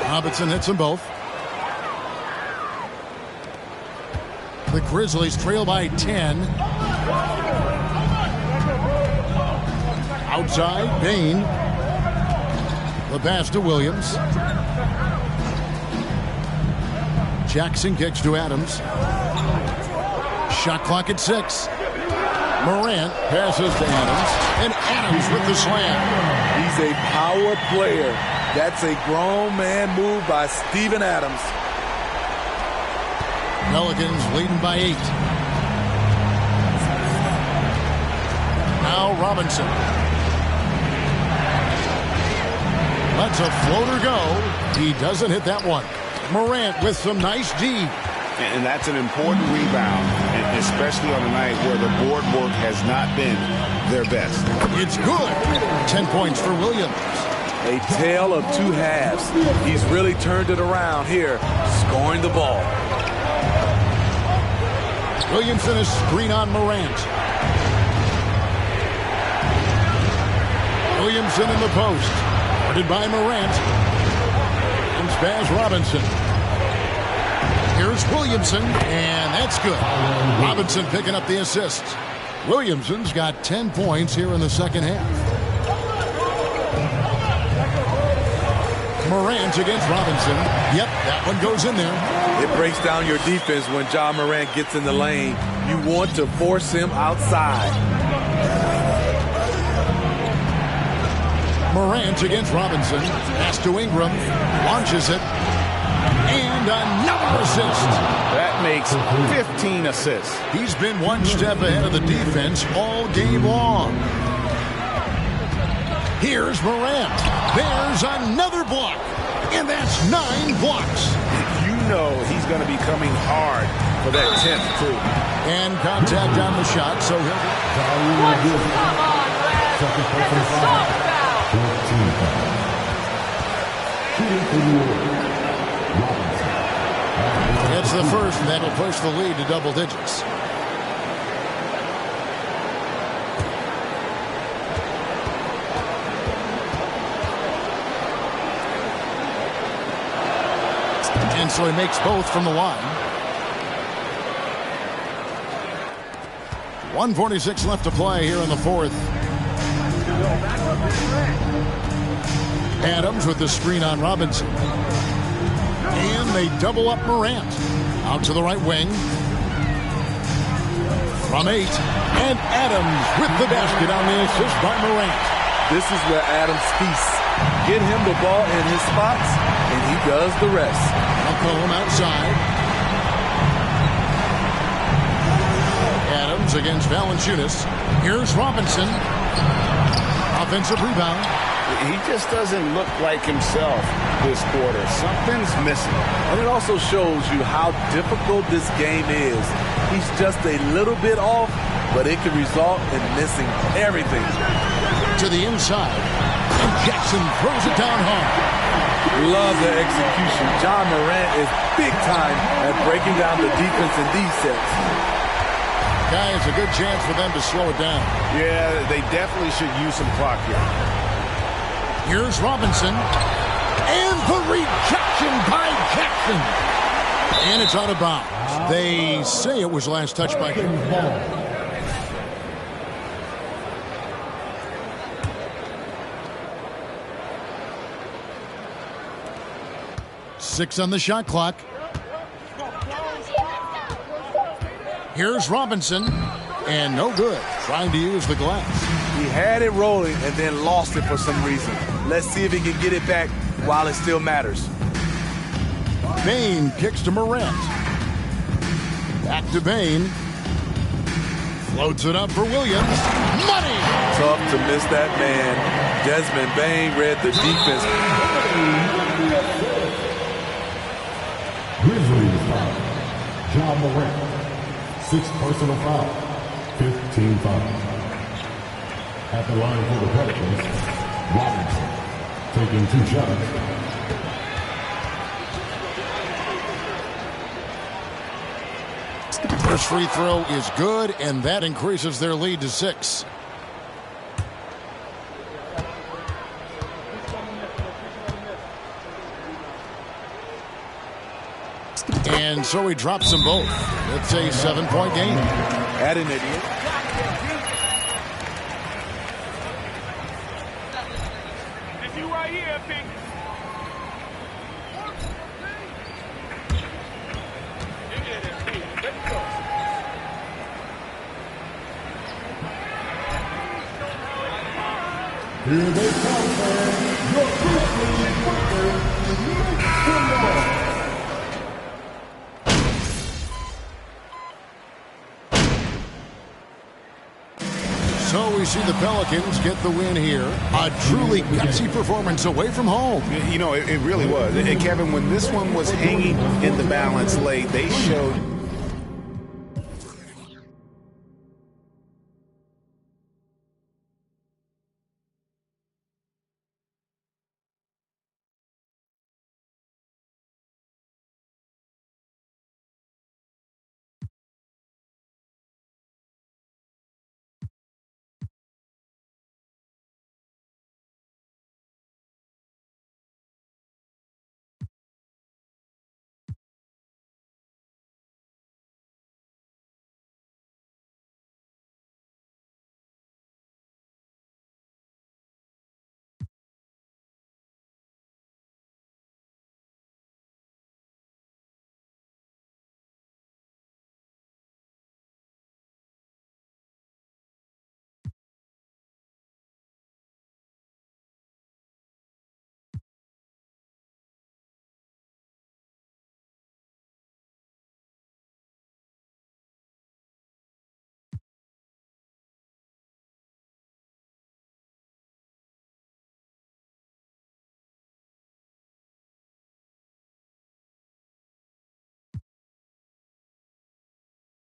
Robinson hits them both. The Grizzlies trail by 10. Outside, Bain. The pass to Williams. Jackson kicks to Adams. Shot clock at 6. Morant passes to Adams. And Adams with the slam. He's a power player. That's a grown man move by Steven Adams. Pelicans leading by 8. Now Robinson. Lets a floater go. He doesn't hit that one. Morant with some nice D. And that's an important rebound, especially on a night where the board work has not been their best. It's good. 10 points for Williams. A tale of 2 halves. He's really turned it around here, scoring the ball. Williamson is screen on Morant. Williamson in the post. Guarded by Morant. And Spaz Robinson. Here's Williamson, and that's good. Robinson picking up the assist. Williamson's got 10 points here in the second half. Morant against Robinson. Yep, that one goes in there. It breaks down your defense when John Morant gets in the lane. You want to force him outside. Morant against Robinson. Pass to Ingram. Launches it. And another assist. That makes 15 assists. He's been one step ahead of the defense all game long. Here's Morant. There's another block. And that's 9 blocks. You know he's going to be coming hard for that 10th too. And contact on the shot, so he'll Come on, Red. That's a soft foul. 14 fouls. Shooting for the Warriors, Robinson. It's the first, and that'll push the lead to double digits. And so he makes both from the line. 1:46 left to play here in the fourth. Adams with the screen on Robinson. And they double up Morant. Out to the right wing. From 8. And Adams with the basket on the assist by Morant. This is where Adams feasts. Get him the ball in his spots, and he does the rest. McCollum outside. against Valanciunas. Here's Robinson. Offensive rebound. He just doesn't look like himself this quarter. Something's missing. And it also shows you how difficult this game is. He's just a little bit off, but it can result in missing everything. To the inside. And Jackson throws it down hard. Love the execution. John Morant is big time at breaking down the defense in these sets. Guys, a good chance for them to slow it down. Yeah, they definitely should use some clock here. Here's Robinson. And the rejection by Jackson. And it's out of bounds. They say it was last touched by King Ball. Six on the shot clock. Here's Robinson. And no good. Trying to use the glass. He had it rolling and then lost it for some reason. Let's see if he can get it back while it still matters. Bane kicks to Morant. Back to Bane. Floats it up for Williams. Money! Tough to miss that man. Desmond Bane read the defense. Grizzlies foul. John Morant. 6 personal fouls. 15 fouls. At the line for the Pelicans, Robinson taking 2 shots. First free throw is good, and that increases their lead to 6. And so he drops them both. It's a 7-point game. At an idiot. It's you right here, Pink. Here they come, fans. Your Grizzlies Breakers, make some noise. So we see the Pelicans get the win here. A truly gutsy performance away from home. You know, it really was. And Kevin, when this one was hanging in the balance late, they showed...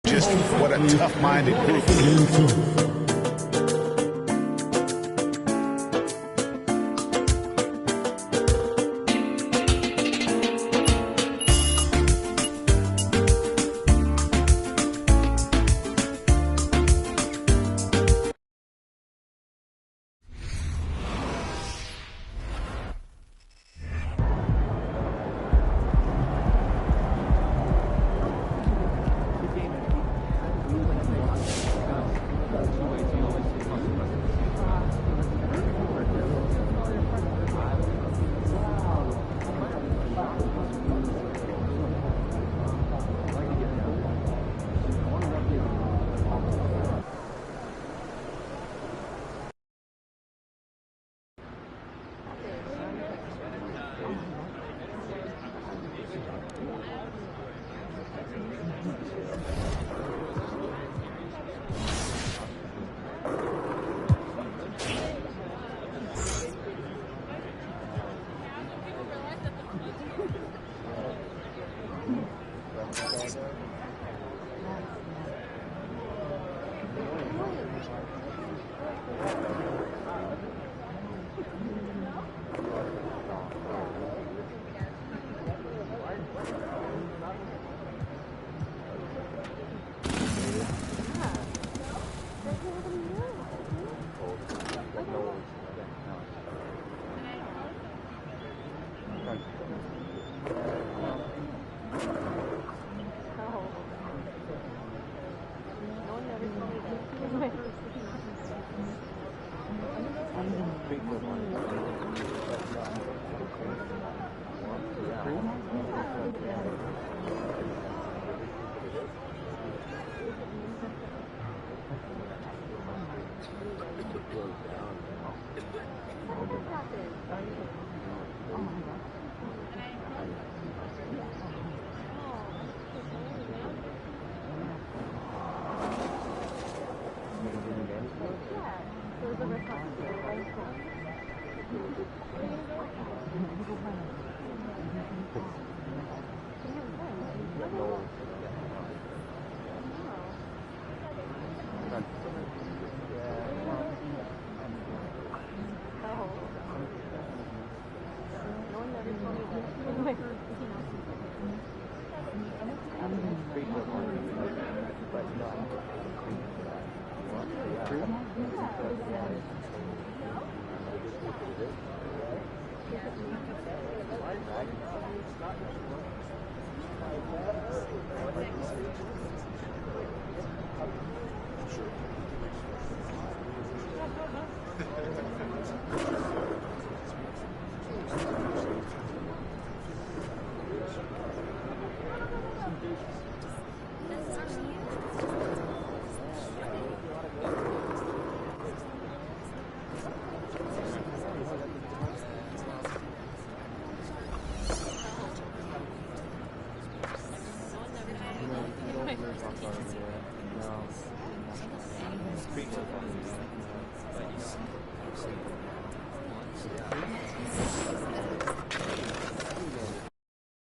Just what a tough-minded group. No.